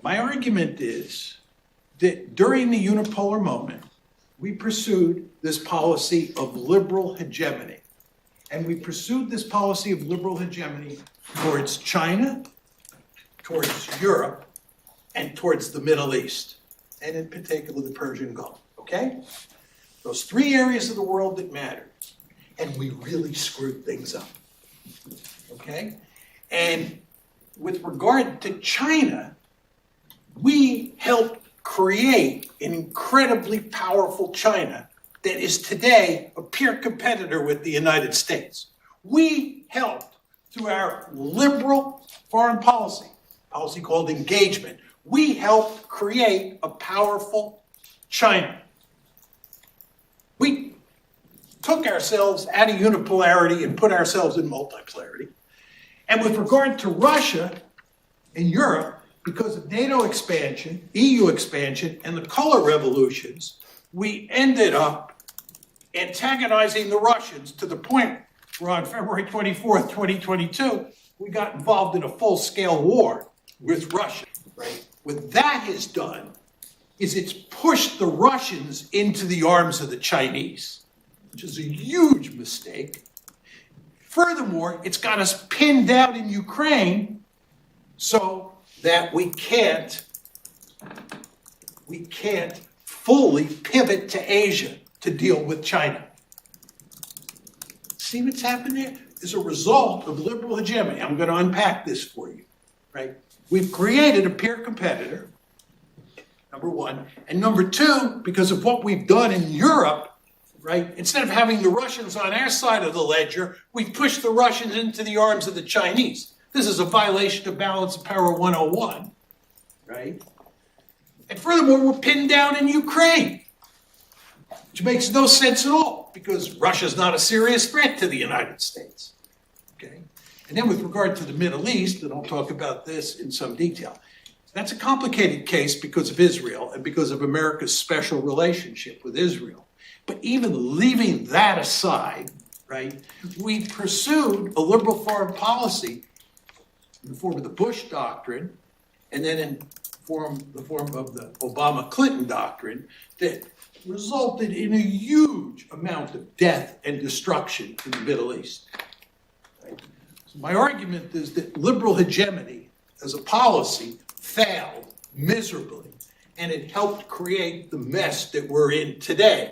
My argument is that during the unipolar moment, we pursued this policy of liberal hegemony. And we pursued this policy of liberal hegemony towards China, towards Europe, and towards the Middle East, and in particular the Persian Gulf, okay? Those three areas of the world that mattered. And we really screwed things up, okay? And with regard to China, we helped create an incredibly powerful China that is today a peer competitor with the United States. We helped, through our liberal foreign policy called engagement, we helped create a powerful China. We took ourselves out of unipolarity and put ourselves in multipolarity. And with regard to Russia and Europe, because of NATO expansion, EU expansion, and the color revolutions, we ended up antagonizing the Russians to the point where on February 24th, 2022, we got involved in a full-scale war with Russia. Right? What that has done is it's pushed the Russians into the arms of the Chinese, which is a huge mistake. Furthermore, it's got us pinned down in Ukraine so that we can't fully pivot to Asia to deal with China. See what's happened there? As a result of liberal hegemony, I'm going to unpack this for you, right? We've created a peer competitor, number one. And number two, because of what we've done in Europe, right? Instead of having the Russians on our side of the ledger, we've pushed the Russians into the arms of the Chinese. This is a violation of balance of power 101, right? And furthermore, we're pinned down in Ukraine, which makes no sense at all because Russia's not a serious threat to the United States, okay? And then with regard to the Middle East, and I'll talk about this in some detail, that's a complicated case because of Israel and because of America's special relationship with Israel. But even leaving that aside, right, we pursued a liberal foreign policy in the form of the Bush Doctrine, and then in the form of the Obama-Clinton Doctrine that resulted in a huge amount of death and destruction in the Middle East. Right? So my argument is that liberal hegemony as a policy failed miserably, and it helped create the mess that we're in today.